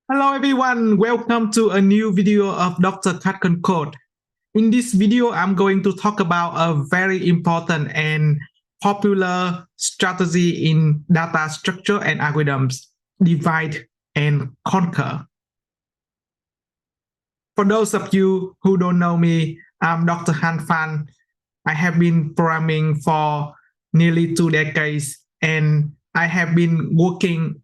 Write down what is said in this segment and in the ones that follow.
Hello everyone, welcome to a new video of Dr. Quicksort. In this video, I'm going to talk about a very important and popular strategy in data structure and algorithms, divide and conquer. For those of you who don't know me, I'm Dr. Duy Phan. I have been programming for nearly 2 decades and I have been working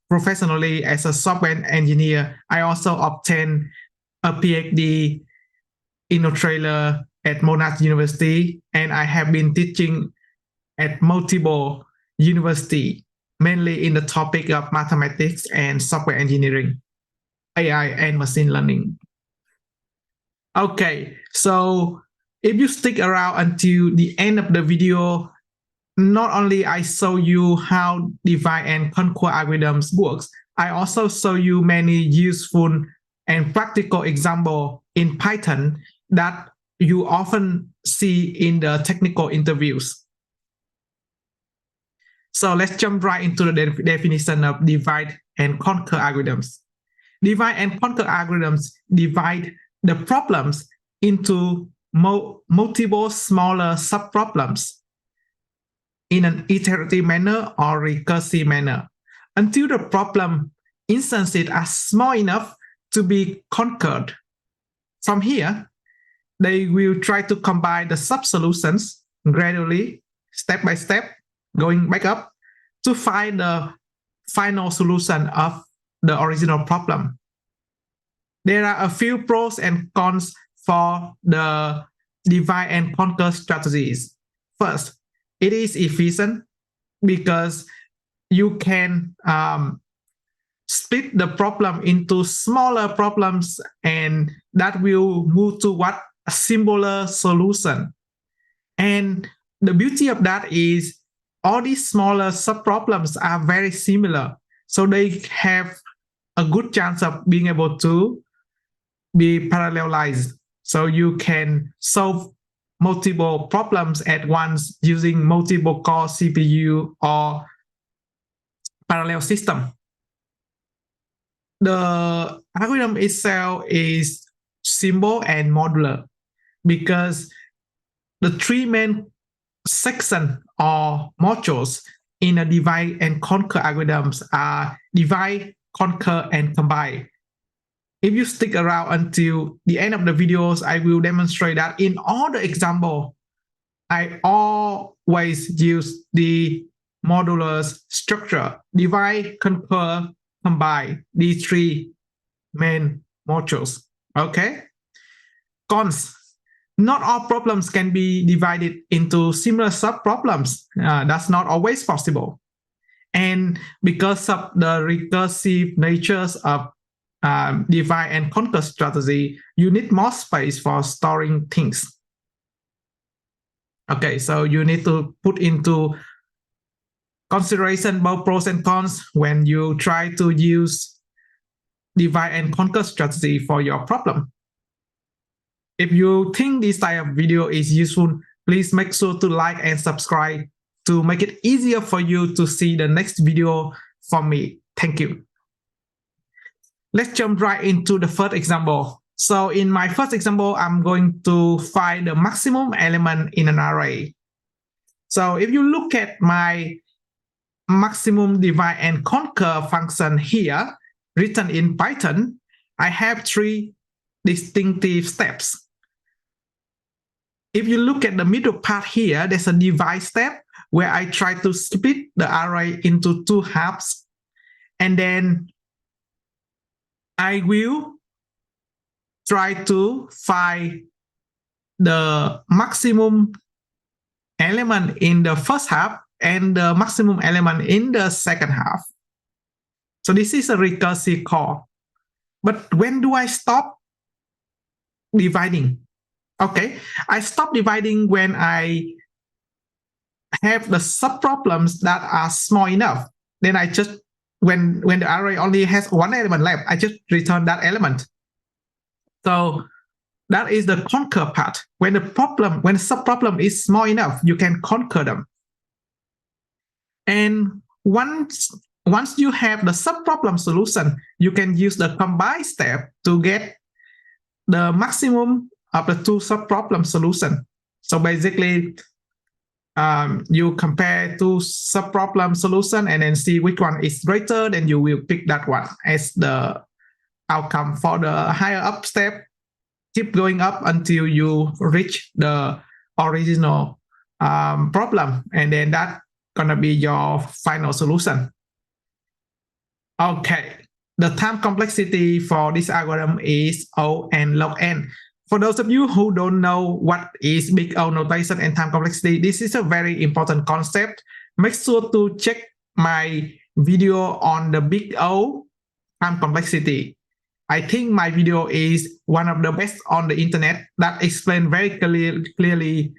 professionally as a software engineer. I also obtained a PhD in Australia at Monash University, and I have been teaching at multiple universities, mainly in the topic of mathematics and software engineering, AI and machine learning. Okay, so if you stick around until the end of the video, not only I show you how divide and conquer algorithms works, I also show you many useful and practical examples in Python that you often see in the technical interviews. So let's jump right into the definition of divide and conquer algorithms. Divide and conquer algorithms divide the problems into multiple smaller subproblems in an iterative manner or recursive manner until the problem instances are small enough to be conquered. From here, they will try to combine the sub-solutions gradually, step by step, going back up to find the final solution of the original problem. There are a few pros and cons for the divide and conquer strategies. First, it is efficient because you can split the problem into smaller problems and that will move toward a simpler solution. And the beauty of that is all these smaller subproblems are very similar. So they have a good chance of being able to be parallelized. So you can solve multiple problems at once using multiple core CPU or parallel system. The algorithm itself is simple and modular because the three main sections or modules in a divide and conquer algorithms are divide, conquer, and combine. If you stick around until the end of the videos, I will demonstrate that in all the examples, I always use the modular structure, divide, conquer, combine, these three main modules. Okay? Cons. Not all problems can be divided into similar subproblems. That's not always possible. And because of the recursive natures of divide and conquer strategy, you need more space for storing things. Okay, so you need to put into consideration both pros and cons when you try to use divide and conquer strategy for your problem. If you think this type of video is useful, please make sure to like and subscribe to make it easier for you to see the next video from me. Thank you. Let's jump right into the first example. So in my first example, I'm going to find the maximum element in an array. So if you look at my maximum divide and conquer function here, written in Python, I have three distinctive steps. If you look at the middle part here, there's a divide step where I try to split the array into two halves. And then I will try to find the maximum element in the first half and the maximum element in the second half. So this is a recursive call. But when do I stop dividing? Okay, I stop dividing when I have the subproblems that are small enough. Then I just, when the array only has one element left, I just return that element. So that is the conquer part. When the subproblem is small enough, you can conquer them. And once once you have the sub-problem solution, you can use the combine step to get the maximum of the two sub-problem solution. So basically, you compare two sub-problem solution and then see which one is greater, then you will pick that one as the outcome for the higher up step. Keep going up until you reach the original problem, and then that's gonna be your final solution. Okay, the time complexity for this algorithm is O and log n. For those of you who don't know what is big O notation and time complexity, this is a very important concept. Make sure to check my video on the big O time complexity. I think my video is one of the best on the internet that explains very clearly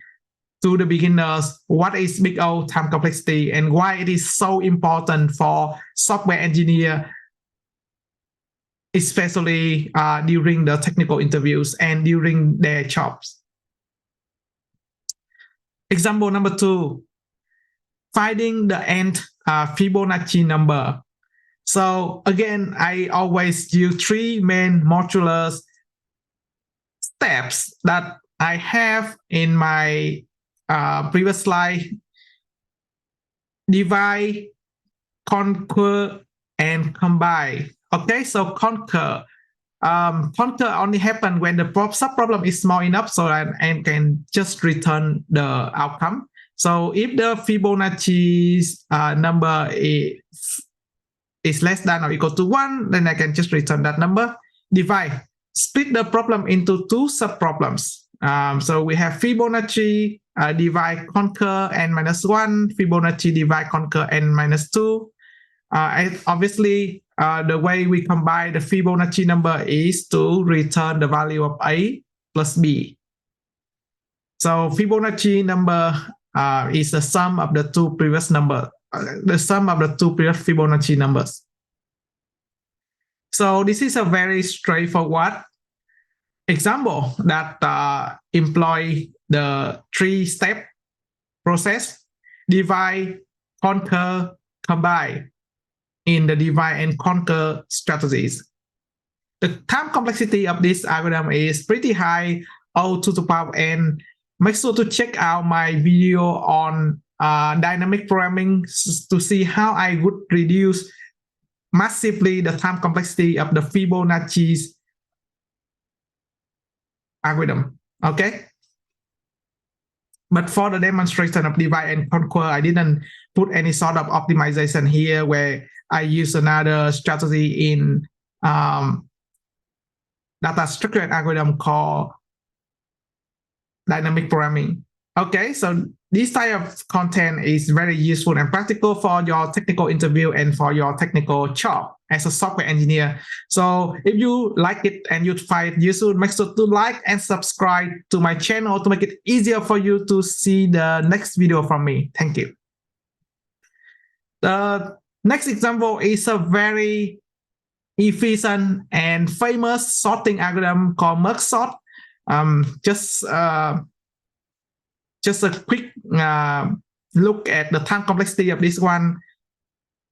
to the beginners what is big O time complexity and why it is so important for software engineer, especially during the technical interviews and during their jobs. Example number 2, finding the nth Fibonacci number. So again, I always use 3 main modular steps that I have in my previous slide: divide, conquer, and combine. Okay, so conquer only happen when the sub-problem is small enough so that I can just return the outcome. So if the Fibonacci number is less than or equal to 1, then I can just return that number. Divide, split the problem into 2 sub-problems. So we have Fibonacci divide conquer n minus 1, Fibonacci divide conquer n minus 2. Obviously, the way we combine the Fibonacci number is to return the value of A plus B. So Fibonacci number is the sum of the 2 previous numbers, the sum of the 2 previous Fibonacci numbers. So this is a very straightforward example that employ the 3-step process: divide, conquer, combine in the divide and conquer strategies. The time complexity of this algorithm is pretty high, O to the power n. Make sure to check out my video on dynamic programming to see how I would reduce massively the time complexity of the Fibonacci algorithm. Okay. But for the demonstration of divide and conquer, I didn't put any sort of optimization here where I use another strategy in data structure algorithm called dynamic programming. Okay, so this type of content is very useful and practical for your technical interview and for your technical job as a software engineer. So if you like it and you find it useful, make sure to like and subscribe to my channel to make it easier for you to see the next video from me. Thank you. The next example is a very efficient and famous sorting algorithm called Quicksort. Just a quick look at the time complexity of this one.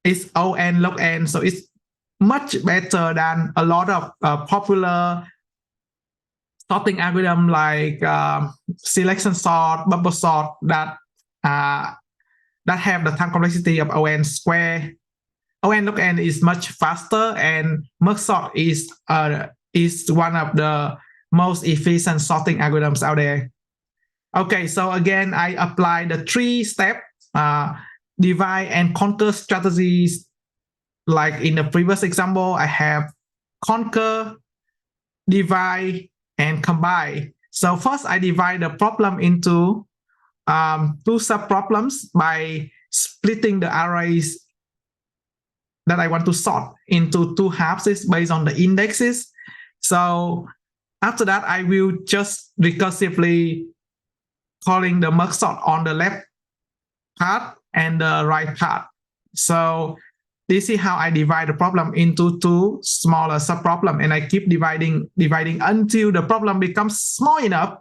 It's O n log n, so it's much better than a lot of popular sorting algorithm like selection sort, bubble sort that have the time complexity of O n square. O n log n is much faster, and Quicksort is one of the most efficient sorting algorithms out there. Okay, so again, I apply the 3-step divide and conquer strategies. Like in the previous example, I have conquer, divide, and combine. So first, I divide the problem into 2 sub-problems by splitting the arrays that I want to sort into 2 halves based on the indexes. So after that, I will just recursively calling the Quicksort on the left part and the right part. So this is how I divide the problem into 2 smaller sub-problems, and I keep dividing until the problem becomes small enough,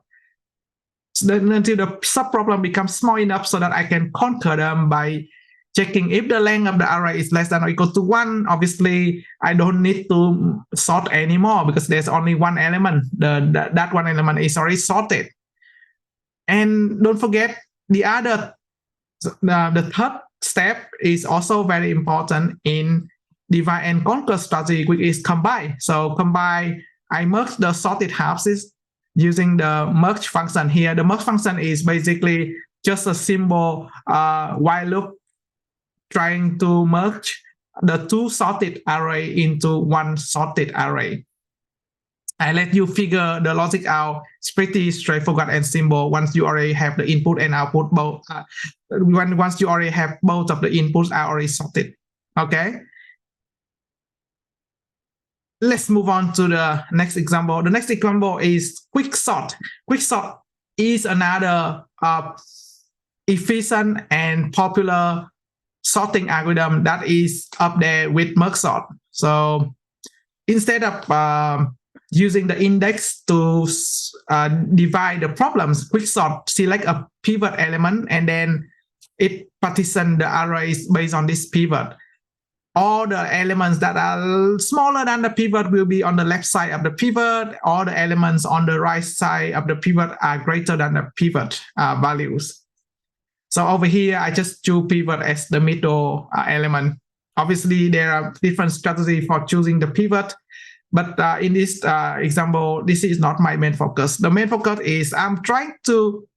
until the sub-problem becomes small enough so that I can conquer them by checking if the length of the array is less than or equal to 1. Obviously, I don't need to sort anymore because there's only one element. That one element is already sorted. And don't forget the third step is also very important in divide and conquer strategy, which is combine. So combine, I merge the sorted halves using the merge function here. The merge function is basically just a simple while loop trying to merge the two sorted array into one sorted array. I let you figure the logic out. It's pretty straightforward and simple once you already have the input and output both. Once you already have both of the inputs are already sorted. Okay. Let's move on to the next example. The next example is Quicksort. Quicksort is another efficient and popular sorting algorithm that is up there with mergesort. So instead of using the index to divide the problems, Quicksort select a pivot element and then it partitions the arrays based on this pivot. All the elements that are smaller than the pivot will be on the left side of the pivot. All the elements on the right side of the pivot are greater than the pivot values. So over here, I just choose pivot as the middle element. Obviously, there are different strategies for choosing the pivot. But in this example, this is not my main focus. The main focus is I'm trying to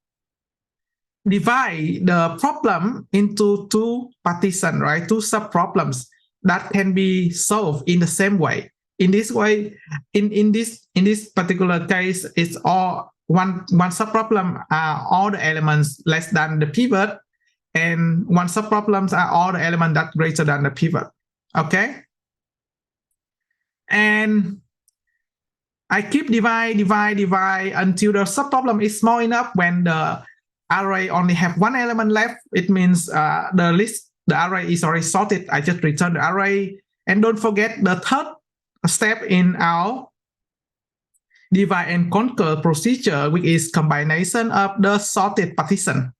divide the problem into two partitions, right? Two sub-problems that can be solved in the same way. In this way, in this particular case, it's all one sub-problem are all the elements less than the pivot, and one sub-problems are all the elements that greater than the pivot. Okay? And I keep divide until the sub-problem is small enough. When the array only have one element left, it means the array is already sorted. I just return the array. And don't forget the third step in our divide and conquer procedure, which is combination of the sorted partition.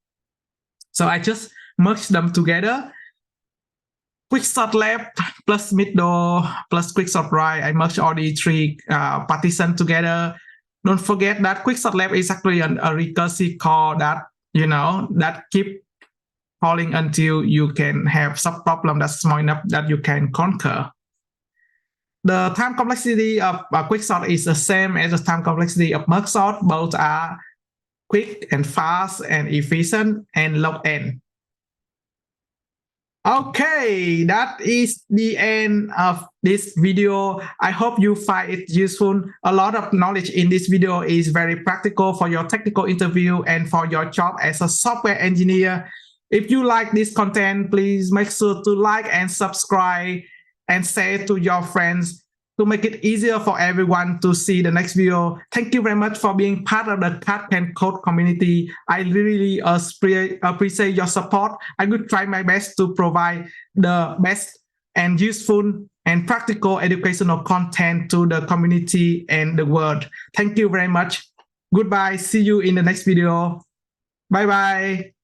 So I just merge them together. Quicksort left plus middle plus quicksort right. I merge all the three partitions together. Don't forget that quicksort left is actually a recursive call that, that keep calling until you can have sub-problem that's small enough that you can conquer. The time complexity of Quicksort is the same as the time complexity of mergesort. Both are quick and fast and efficient and log n. Okay, that is the end of this video. I hope you find it useful. A lot of knowledge in this video is very practical for your technical interview and for your job as a software engineer. If you like this content, please make sure to like and subscribe and share it to your friends to make it easier for everyone to see the next video. Thank you very much for being part of the Cat Can Code community. I really appreciate your support. I will try my best to provide the best and useful and practical educational content to the community and the world. Thank you very much. Goodbye. See you in the next video. Bye-bye.